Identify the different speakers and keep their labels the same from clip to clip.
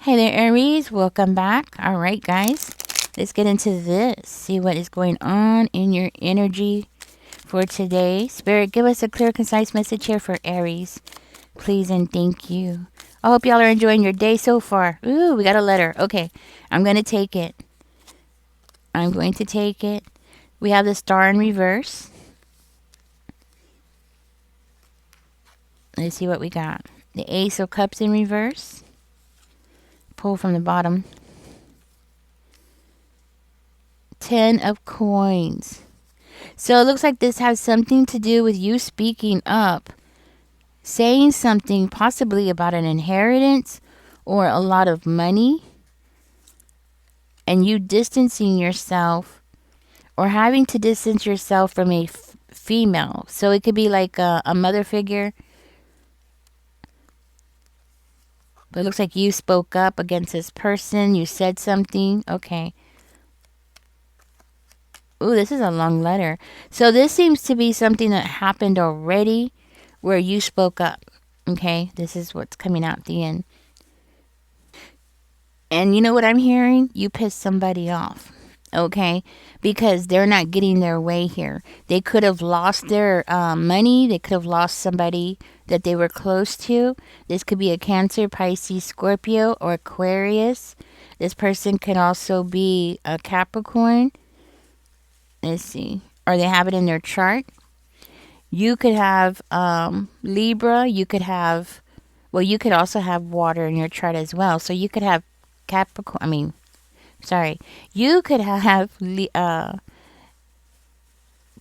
Speaker 1: Hey there, Aries. Welcome back. All right, guys. Let's get into this. See what is going on in your energy for today. Spirit, give us a clear, concise message here for Aries. Please and thank you. I hope y'all are enjoying your day so far. Ooh, we got a letter. Okay, I'm going to take it. I'm going to take it. We have the star in reverse. Let's see what we got. The Ace of Cups in reverse. Pull from the bottom. 10 of Coins. So it looks like this has something to do with you speaking up, saying something possibly about an inheritance or a lot of money, and you distancing yourself or having to distance yourself from a female. So it could be like a mother figure. But it looks like you spoke up against this person. You said something. Okay. Ooh, this is a long letter. So this seems to be something that happened already where you spoke up. Okay, this is what's coming out at the end. And you know what I'm hearing? You pissed somebody off. Okay, because they're not getting their way here. They could have lost their money. They could have lost somebody that they were close to. This could be a Cancer, Pisces, Scorpio, or Aquarius. This person could also be a Capricorn. Let's see. Or they have it in their chart. You could have Libra. You could have, well, you could also have water in your chart as well. So you could have Capricorn, you could have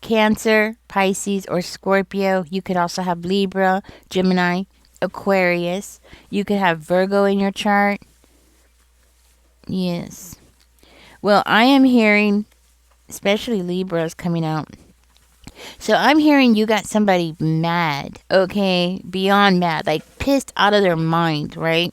Speaker 1: Cancer, Pisces, or Scorpio. You could also have Libra, Gemini, Aquarius. You could have Virgo in your chart. Yes. Well, I am hearing, especially Libra is coming out. So I'm hearing you got somebody mad, okay? Beyond mad, like pissed out of their mind, right?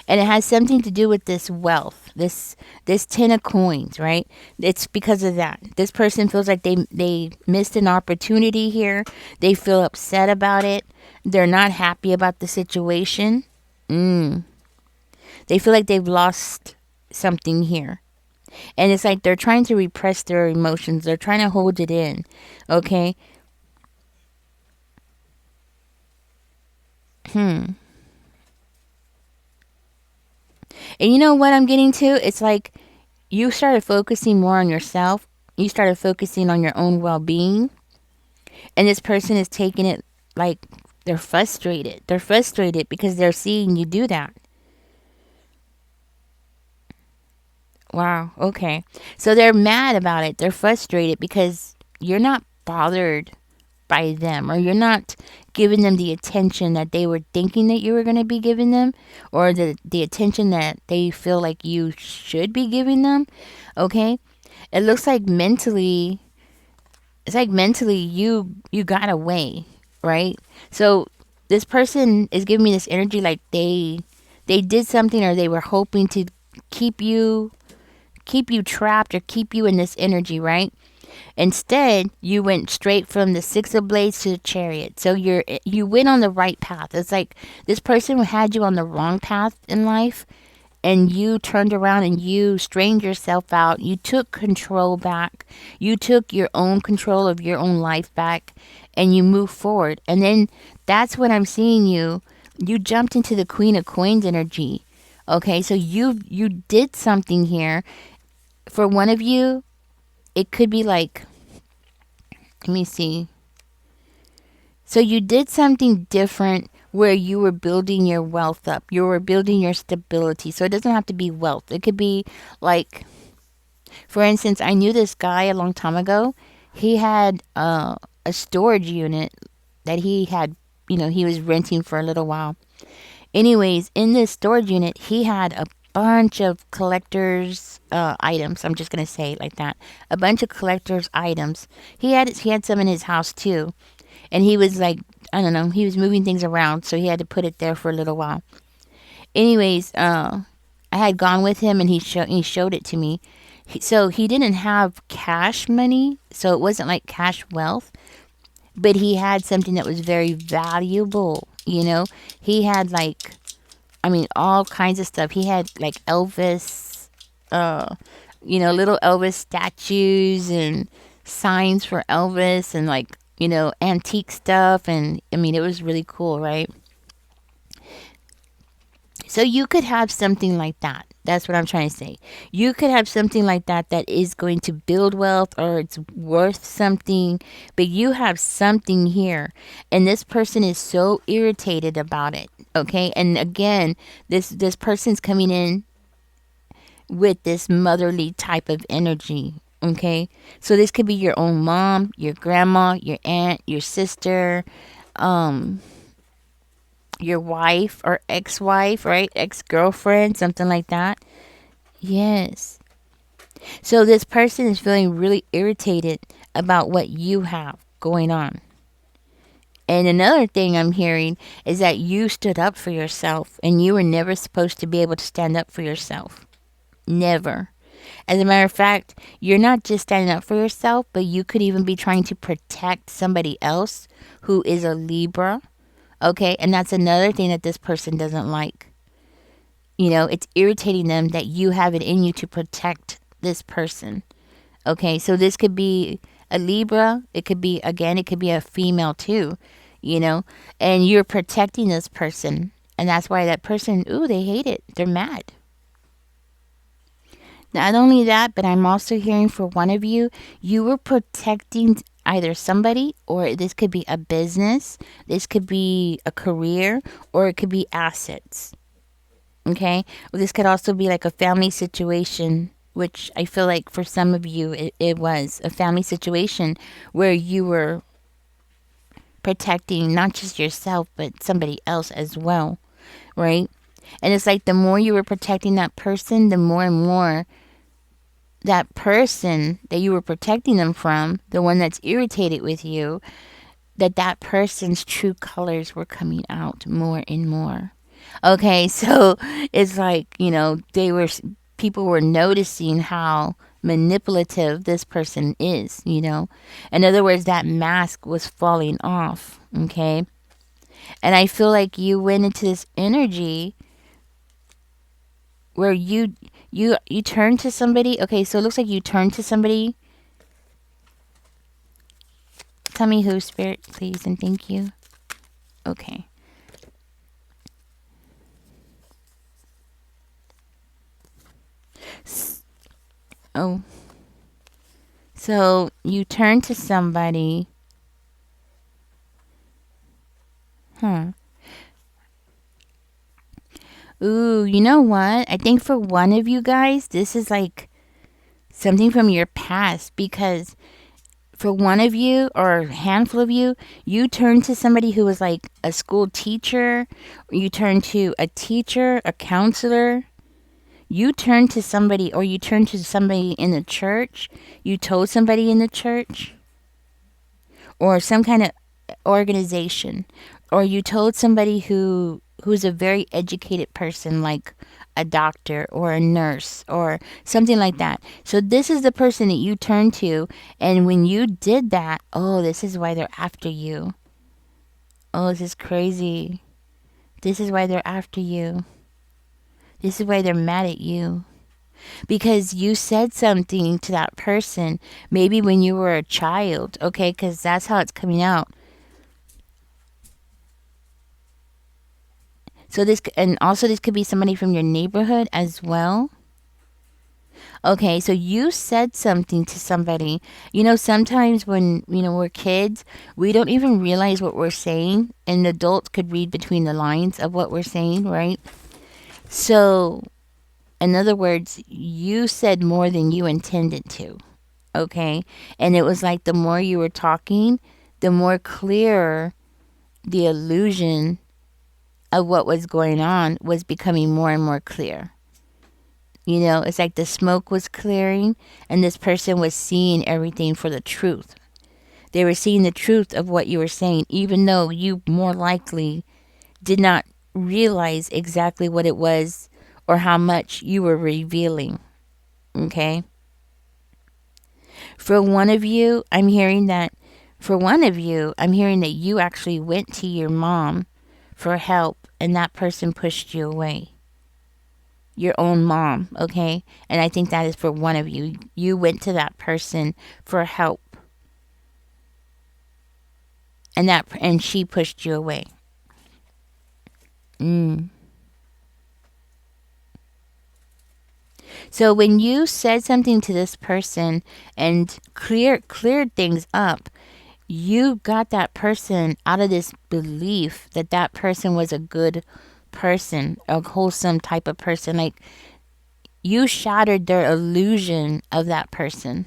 Speaker 1: And it has something to do with this wealth, this 10 of coins, right? It's because of that. This person feels like they missed an opportunity here. They feel upset about it. They're not happy about the situation. They feel like they've lost something here. And it's like they're trying to repress their emotions. They're trying to hold it in. Okay? And you know what I'm getting to? It's like you started focusing more on yourself. You started focusing on your own well-being. And this person is taking it like they're frustrated. They're frustrated because they're seeing you do that. Wow. Okay. So they're mad about it. They're frustrated because you're not bothered by them, or you're not giving them the attention that they were thinking that you were going to be giving them, or the attention that they feel like you should be giving them. Okay? It looks like mentally, it's like mentally you got away, right? So this person is giving me this energy like they did something, or they were hoping to keep you trapped or keep you in this energy, right? Instead, you went straight from the Six of Blades to the Chariot. So you went on the right path. It's like this person had you on the wrong path in life, and you turned around and you strained yourself out. You took control back. You took your own control of your own life back, and you moved forward. And then that's what I'm seeing you. You jumped into the Queen of Coins energy. Okay, so you did something here. For one of you, it could be like, let me see. So you did something different where you were building your wealth up. You were building your stability. So it doesn't have to be wealth. It could be like, for instance, I knew this guy a long time ago. He had a storage unit that he had, he was renting for a little while. Anyways, in this storage unit, he had a bunch of collectors items. I'm just gonna say it like that. A bunch of collectors items. He had some in his house too, and he was like, I don't know, he was moving things around, so he had to put it there for a little while. Anyways, I had gone with him, and he showed it to me. So he didn't have cash money, so it wasn't like cash wealth, but he had something that was very valuable. He had like, I mean, all kinds of stuff. He had like Elvis, uh, little Elvis statues and signs for Elvis and like, antique stuff. And I mean, it was really cool, right? So you could have something like that. That's what I'm trying to say. You could have something like that that is going to build wealth or it's worth something, but you have something here and this person is so irritated about it. Okay? And again, this person's coming in with this motherly type of energy. Okay? So this could be your own mom, your grandma, your aunt, your sister, um your wife or ex-wife, right? Ex-girlfriend, something like that. Yes. So this person is feeling really irritated about what you have going on. And another thing I'm hearing is that you stood up for yourself and you were never supposed to be able to stand up for yourself. Never. As a matter of fact, you're not just standing up for yourself, but you could even be trying to protect somebody else who is a Libra. Okay, and that's another thing that this person doesn't like. It's irritating them that you have it in you to protect this person. Okay, so this could be a Libra. It could be, again, it could be a female too, and you're protecting this person. And that's why that person, ooh, they hate it. They're mad. Not only that, but I'm also hearing for one of you, you were protecting either somebody, or this could be a business, this could be a career, or it could be assets. Okay? Well, this could also be like a family situation, which I feel like for some of you, it was a family situation where you were protecting not just yourself, but somebody else as well, right? And it's like the more you were protecting that person, the more and more that person that you were protecting them from, the one that's irritated with you, that person's true colors were coming out more and more. Okay, so it's like, people were noticing how manipulative this person is. In other words, that mask was falling off, okay? And I feel like you went into this energy where you turn to somebody. Okay, so it looks like you turn to somebody. Tell me who, Spirit, please, and thank you. Okay. Oh. So you turn to somebody. Huh. Ooh, you know what? I think for one of you guys, this is like something from your past, because for one of you or a handful of you, you turn to somebody who was like a school teacher, or you turn to a teacher, a counselor. You turn to somebody, or you turn to somebody in the church. You told somebody in the church, or some kind of organization, or you told somebody who's a very educated person, like a doctor or a nurse or something like that. So this is the person that you turn to, and when you did that, oh, this is why they're after you. Oh, this is crazy. This is why they're after you. This is why they're mad at you. Because you said something to that person, maybe when you were a child, okay? Because that's how it's coming out. So and also this could be somebody from your neighborhood as well. Okay, so you said something to somebody. Sometimes when, we're kids, we don't even realize what we're saying, and adults could read between the lines of what we're saying, right? So, in other words, you said more than you intended to, okay? And it was like the more you were talking, the more clear the illusion of what was going on was becoming more and more clear. It's like the smoke was clearing and this person was seeing everything for the truth. They were seeing the truth of what you were saying, even though you more likely did not realize exactly what it was or how much you were revealing. Okay? For one of you, I'm hearing that you actually went to your mom for help and that person pushed you away. Your own mom, okay? And I think that is for one of you. You went to that person for help, and she pushed you away. Mm. So when you said something to this person and cleared things up, you got that person out of this belief that that person was a good person, a wholesome type of person. Like, you shattered their illusion of that person.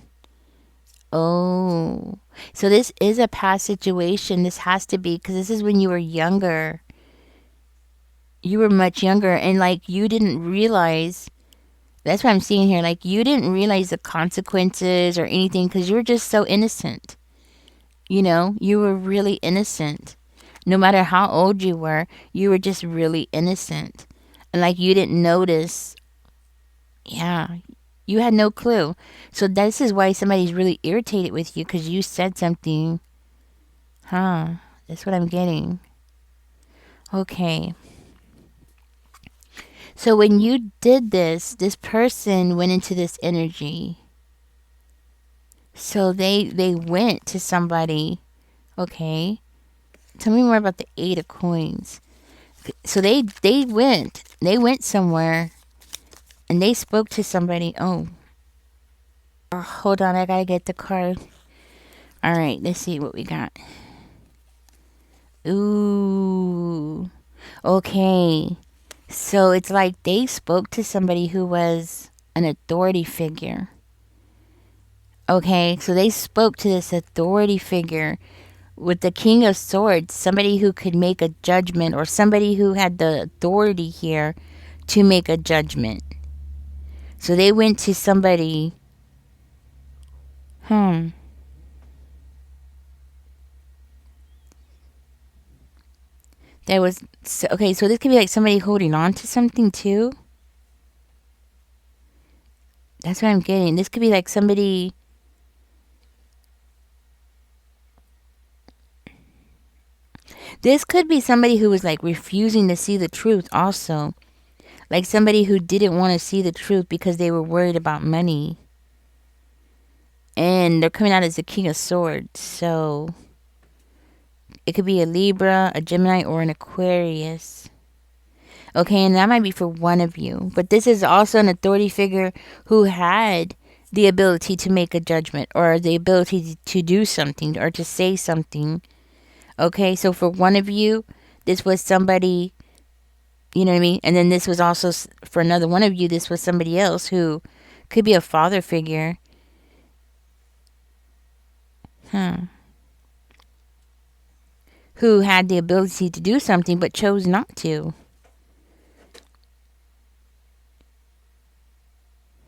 Speaker 1: Oh, so this is a past situation. This has to be because this is when you were younger. You were much younger, and like you didn't realize. That's what I'm seeing here. Like, you didn't realize the consequences or anything because you were just so innocent. You know, you were really innocent. No matter how old you were just really innocent. And like, you didn't notice. Yeah, you had no clue. So this is why somebody's really irritated with you because you said something. Huh. That's what I'm getting. Okay. So when you did this person went into this energy. So they went to somebody. Okay. Tell me more about the 8 of coins. So they went somewhere and they spoke to somebody. Oh, hold on, I gotta get the card. All right, let's see what we got. Ooh, okay. So it's like they spoke to somebody who was an authority figure. Okay, so they spoke to this authority figure with the King of Swords, somebody who could make a judgment or somebody who had the authority here to make a judgment. So they went to somebody. Hmm. That was okay. So this could be like somebody holding on to something too. That's what I'm getting. This could be like somebody. This could be somebody who was like refusing to see the truth also. Like somebody who didn't want to see the truth because they were worried about money. And they're coming out as the King of Swords. So it could be a Libra, a Gemini, or an Aquarius. Okay, and that might be for one of you. But this is also an authority figure who had the ability to make a judgment or the ability to do something or to say something. Okay, so for one of you, this was somebody, you know what I mean? And then this was also for another one of you, this was somebody else who could be a father figure. Huh. Who had the ability to do something but chose not to.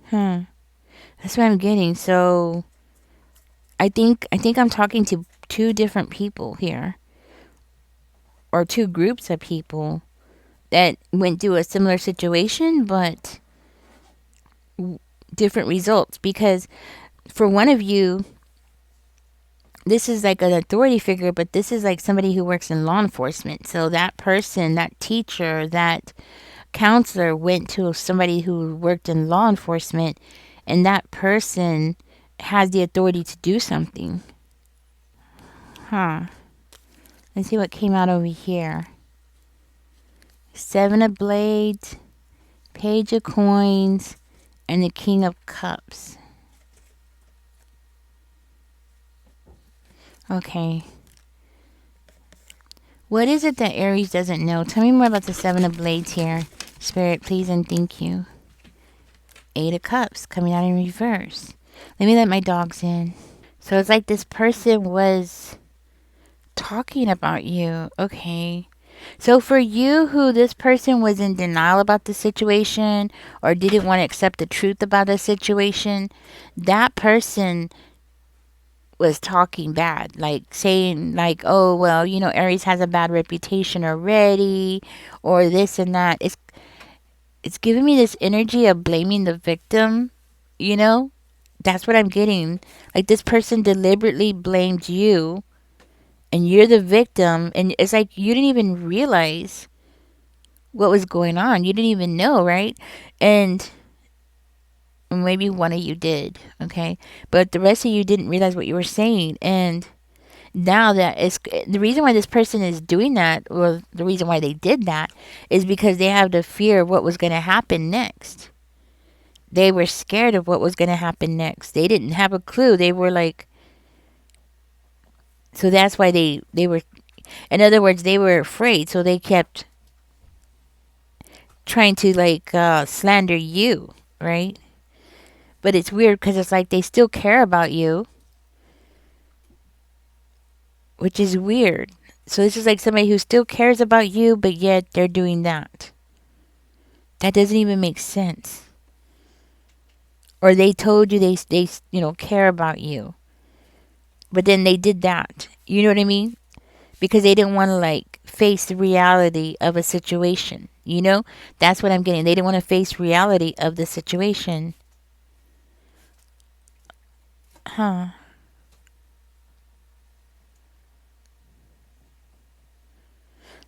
Speaker 1: Huh. That's what I'm getting. So I think I'm talking to two different people here or two groups of people that went through a similar situation but different results because for one of you this is like an authority figure, but this is like somebody who works in law enforcement. So that person, that teacher, that counselor went to somebody who worked in law enforcement, and that person has the authority to do something. Huh. Let's see what came out over here. 7 of Blades, Page of Coins, and the King of Cups. Okay. What is it that Aries doesn't know? Tell me more about the 7 of Blades here. Spirit, please and thank you. 8 of Cups coming out in reverse. Let me let my dogs in. So it's like this person was talking about you. Okay. So for you who this person was in denial about the situation or didn't want to accept the truth about the situation, that person was talking bad, like saying like, oh well, Aries has a bad reputation already, or this and that. It's giving me this energy of blaming the victim, you know? That's what I'm getting. Like this person deliberately blamed you and you're the victim, and it's like you didn't even realize what was going on. You didn't even know, right? And maybe one of you did, okay? But the rest of you didn't realize what you were saying. And now that is the reason why this person is doing that, or the reason why they did that, is because they have the fear of what was going to happen next. They were scared of what was going to happen next. They didn't have a clue. They were like, so that's why they were, in other words, they were afraid. So they kept trying to like slander you, right? But it's weird because it's like they still care about you, which is weird. So this is like somebody who still cares about you, but yet they're doing that. That doesn't even make sense. Or they told you they care about you, but then they did that. You know what I mean? Because they didn't want to like face the reality of a situation. You know, that's what I'm getting. They didn't want to face reality of the situation. Huh.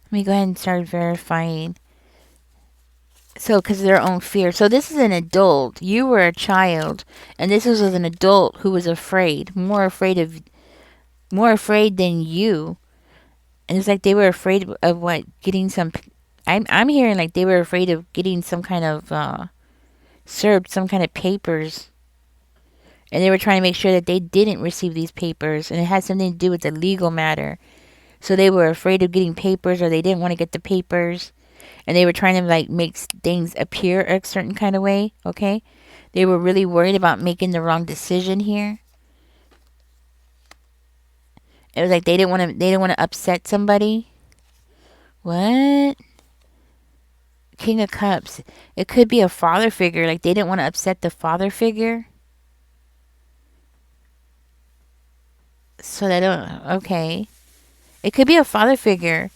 Speaker 1: Let me go ahead and start verifying. So, because of their own fear. So, this is an adult. You were a child, and this was an adult who was afraid, more afraid than you. And it's like they were afraid of what getting some. I'm hearing like they were afraid of getting some kind of served some kind of papers, and they were trying to make sure that they didn't receive these papers, and it had something to do with the legal matter. So they were afraid of getting papers, or they didn't want to get the papers, and they were trying to like make things appear a certain kind of way. Okay, they were really worried about making the wrong decision here. It was like they didn't want to upset somebody. What? King of Cups. It could be a father figure. Like they didn't want to upset the father figure. So they don't. Okay. It could be a father figure.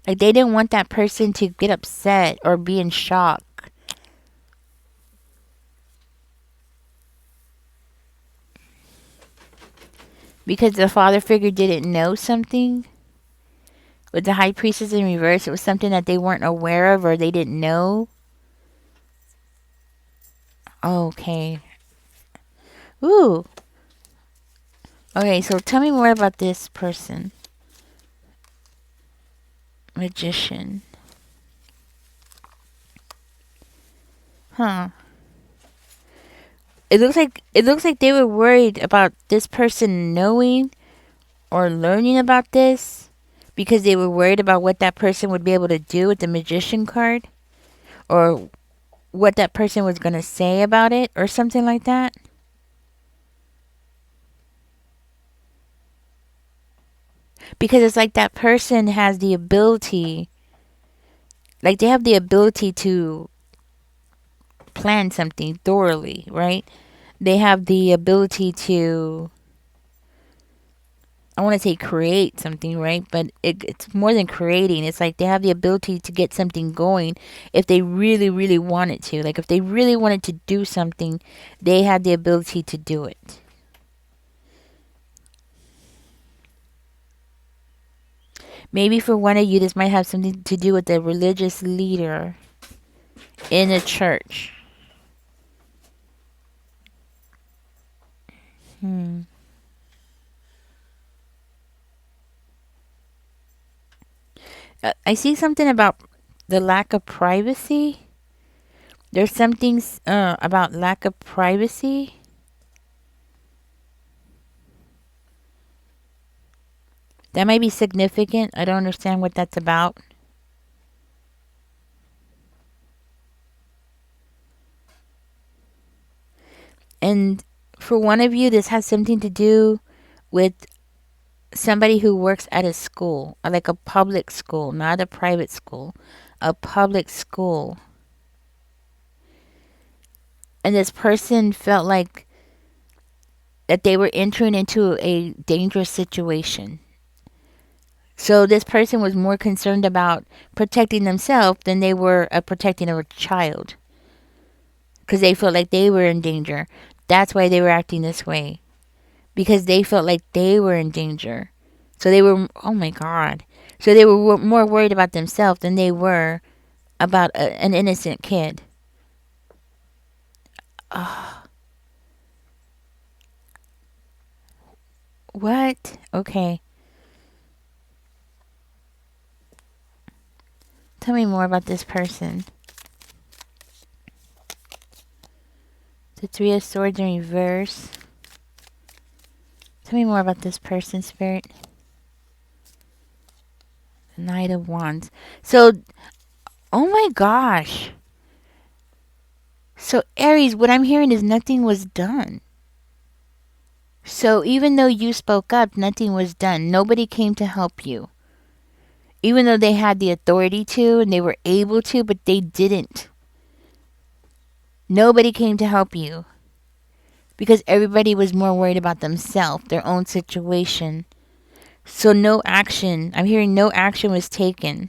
Speaker 1: Like they didn't want that person to get upset or be in shock. Because the father figure didn't know something. With the high priestess in reverse, it was something that they weren't aware of or they didn't know. Okay. Ooh. Okay, so tell me more about this person. Magician. Huh. It looks like they were worried about this person knowing or learning about this because they were worried about what that person would be able to do with the magician card, or what that person was going to say about it or something like that. Because it's like that person has the ability, like they have the ability to plan something thoroughly, right? They have the ability to, I want to say create something, right? But it's more than creating. It's like they have the ability to get something going if they really, really wanted to. Like if they really wanted to do something, they had the ability to do it. Maybe for one of you, this might have something to do with a religious leader in a church. Hmm. I see something about the lack of privacy. There's something about lack of privacy. That might be significant. I don't understand what that's about. And for one of you, this has something to do with somebody who works at a school, like a public school, not a private school, a public school. And this person felt like that they were entering into a dangerous situation. So this person was more concerned about protecting themselves than they were protecting a child. Because they felt like they were in danger. That's why they were acting this way. Because they felt like they were in danger. So they were, oh my God. So they were more worried about themselves than they were about an innocent kid. Oh, what? Okay. Tell me more about this person. The Three of Swords in reverse. Tell me more about this person, Spirit. The Knight of Wands. So, oh my gosh. So, Aries, what I'm hearing is nothing was done. So, even though you spoke up, nothing was done. Nobody came to help you. Even though they had the authority to and they were able to, but they didn't. Nobody came to help you because everybody was more worried about themselves, their own situation. So, no action. I'm hearing no action was taken.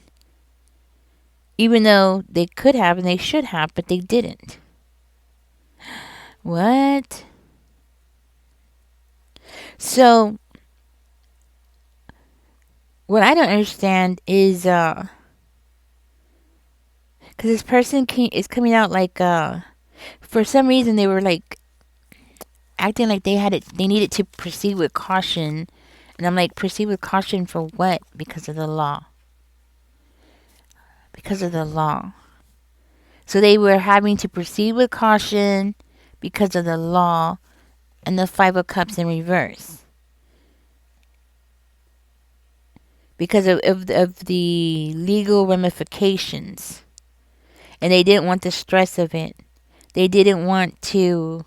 Speaker 1: Even though they could have and they should have, but they didn't. What? So, what I don't understand is, because this person is coming out like, for some reason they were like acting like they needed to proceed with caution. And I'm like, proceed with caution for what? Because of the law. Because of the law. So they were having to proceed with caution because of the law and the Five of Cups in reverse. Because of the legal ramifications. And they didn't want the stress of it. They didn't want to,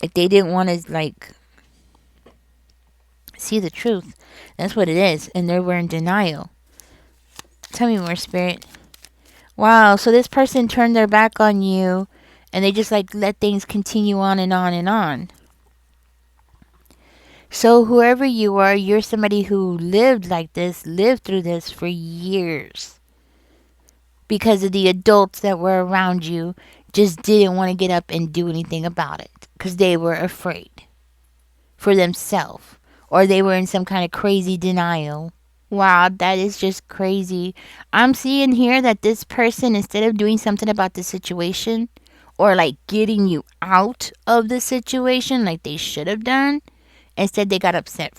Speaker 1: like, they didn't want to, like, see the truth. That's what it is. And they were in denial. Tell me more, Spirit. Wow, so this person turned their back on you and they just like let things continue on and on and on. So whoever you are, you're somebody who lived like this, lived through this for years. Because of the adults that were around you just didn't want to get up and do anything about it. Because they were afraid for themselves. Or they were in some kind of crazy denial. Wow, that is just crazy. I'm seeing here that this person, instead of doing something about the situation or like getting you out of the situation like they should have done, instead they got upset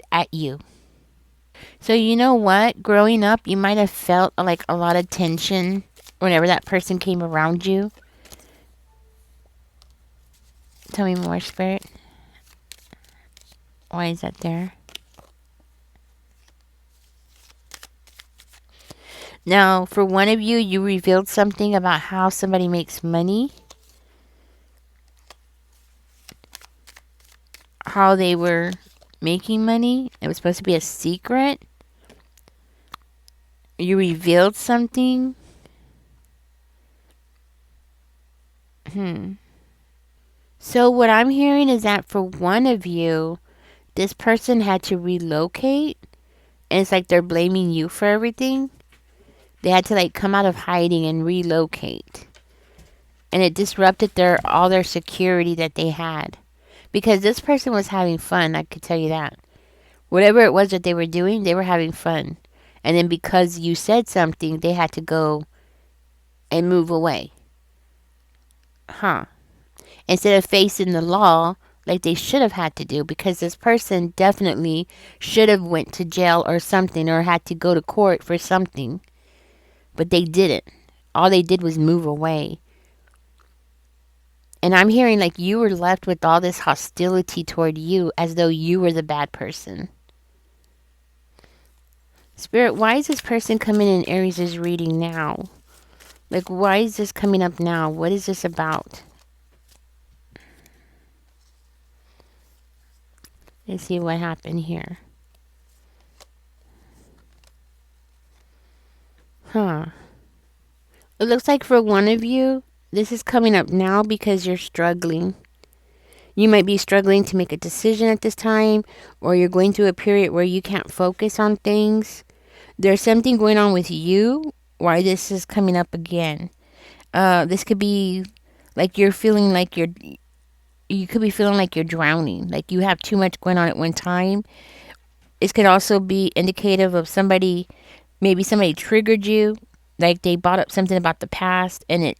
Speaker 1: at you. So you know what? Growing up, you might have felt like a lot of tension whenever that person came around you. Tell me more, Spirit. Why is that there? Now, for one of you, you revealed something about how somebody makes money. How they were making money. It was supposed to be a secret. You revealed something. So what I'm hearing is that for one of you, this person had to relocate. And it's like they're blaming you for everything. They had to like come out of hiding and relocate. And it disrupted all their security that they had. Because this person was having fun, I could tell you that. Whatever it was that they were doing, they were having fun. And then because you said something, they had to go and move away. Instead of facing the law like they should have had to do, because this person definitely should have went to jail or something or had to go to court for something. But they didn't. All they did was move away. And I'm hearing like you were left with all this hostility toward you as though you were the bad person. Spirit, why is this person coming in Aries' reading now? Like, why is this coming up now? What is this about? Let's see what happened here. It looks like for one of you, this is coming up now because you're struggling. You might be struggling to make a decision at this time, or you're going through a period where you can't focus on things. There's something going on with you why this is coming up again. This could be like you're feeling like you could be feeling like you're drowning, like you have too much going on at one time, It could also be indicative of somebody, maybe somebody triggered you, like they brought up something about the past and it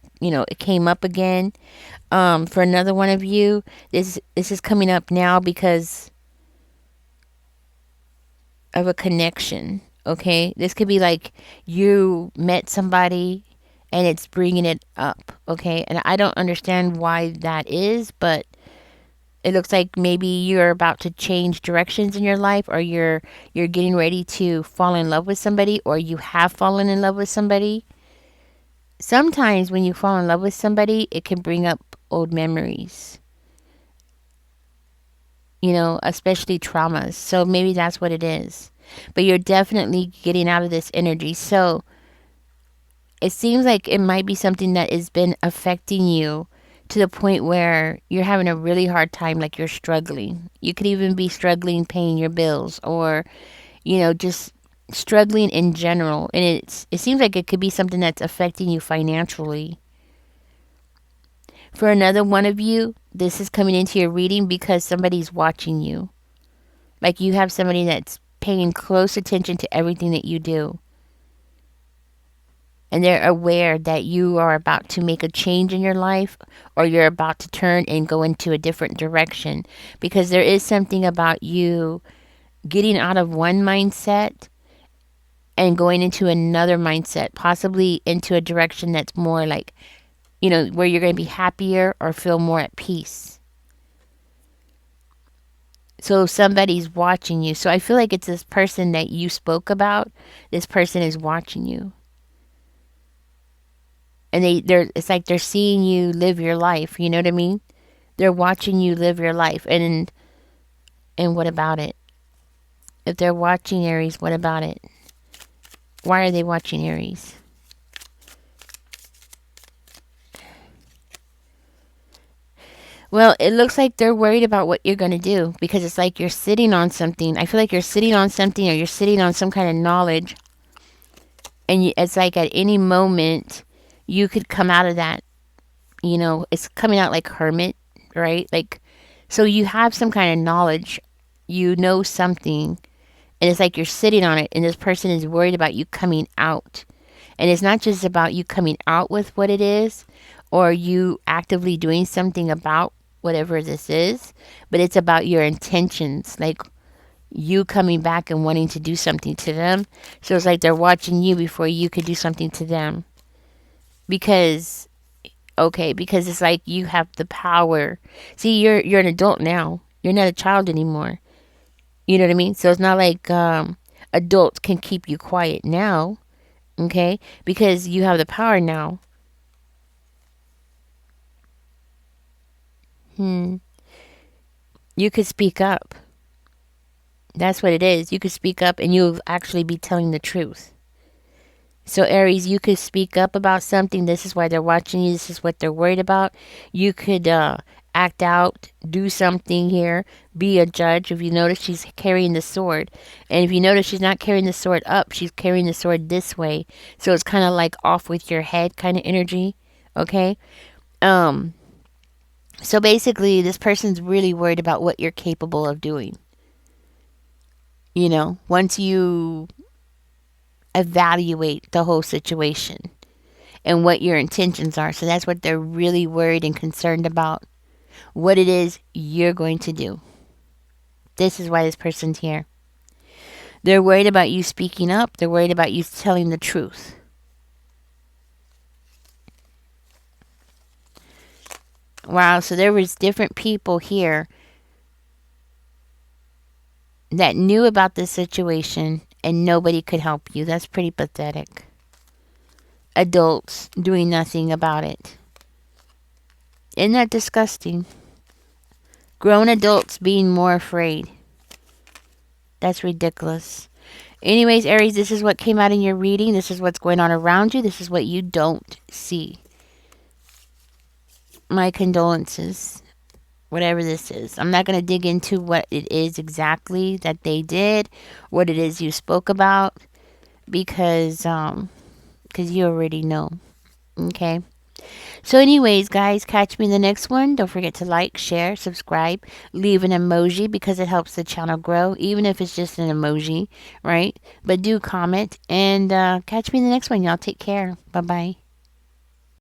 Speaker 1: came up again. For another one of you, this is coming up now because of a connection. Okay, this could be like you met somebody and it's bringing it up. Okay, and I don't understand why that is, but it looks like maybe you're about to change directions in your life, or you're getting ready to fall in love with somebody, or you have fallen in love with somebody. Sometimes when you fall in love with somebody, it can bring up old memories, especially traumas. So maybe that's what it is. But you're definitely getting out of this energy. So it seems like it might be something that has been affecting you to the point where you're having a really hard time, like you're struggling. You could even be struggling paying your bills, or, just struggling in general. And it seems like it could be something that's affecting you financially. For another one of you, this is coming into your reading because somebody's watching you. Like you have somebody that's paying close attention to everything that you do. And they're aware that you are about to make a change in your life, or you're about to turn and go into a different direction, because there is something about you getting out of one mindset and going into another mindset, possibly into a direction that's more like, where you're going to be happier or feel more at peace. So somebody's watching you. So I feel like it's this person that you spoke about. This person is watching you. And it's like they're seeing you live your life, you know what I mean? They're watching you live your life. And what about it? If they're watching Aries, what about it? Why are they watching Aries? Well, it looks like they're worried about what you're going to do, because it's like you're sitting on something. I feel like you're sitting on something, or you're sitting on some kind of knowledge. And it's like at any moment you could come out of that. It's coming out like hermit, right? Like, so you have some kind of knowledge. You know something. And it's like you're sitting on it, and this person is worried about you coming out. And it's not just about you coming out with what it is, or you actively doing something about whatever this is, but it's about your intentions, like you coming back and wanting to do something to them. So it's like they're watching you before you could do something to them. Because because it's like you have the power. See, you're an adult now. You're not a child anymore. You know what I mean? So it's not like adults can keep you quiet now, okay? Because you have the power now. You could speak up. That's what it is. You could speak up, and you'll actually be telling the truth. So, Aries, you could speak up about something. This is why they're watching you. This is what they're worried about. You could act out, do something here, be a judge. If you notice, she's carrying the sword. And if you notice, she's not carrying the sword up, she's carrying the sword this way. So it's kind of like off with your head kind of energy. Okay? Um, so basically, this person's really worried about what you're capable of doing. Once you evaluate the whole situation and what your intentions are. So that's what they're really worried and concerned about. What it is you're going to do. This is why this person's here. They're worried about you speaking up. They're worried about you telling the truth. Wow, so there was different people here that knew about this situation and nobody could help you. That's pretty pathetic. Adults doing nothing about it. Isn't that disgusting? Grown adults being more afraid. That's ridiculous. Anyways, Aries, this is what came out in your reading. This is what's going on around you. This is what you don't see. My condolences. Whatever this is. I'm not going to dig into what it is exactly that they did, what it is you spoke about, because you already know. Okay? So, anyways, guys, catch me in the next one. Don't forget to like, share, subscribe, leave an emoji because it helps the channel grow, even if it's just an emoji, right? But do comment and catch me in the next one. Y'all take care. Bye bye.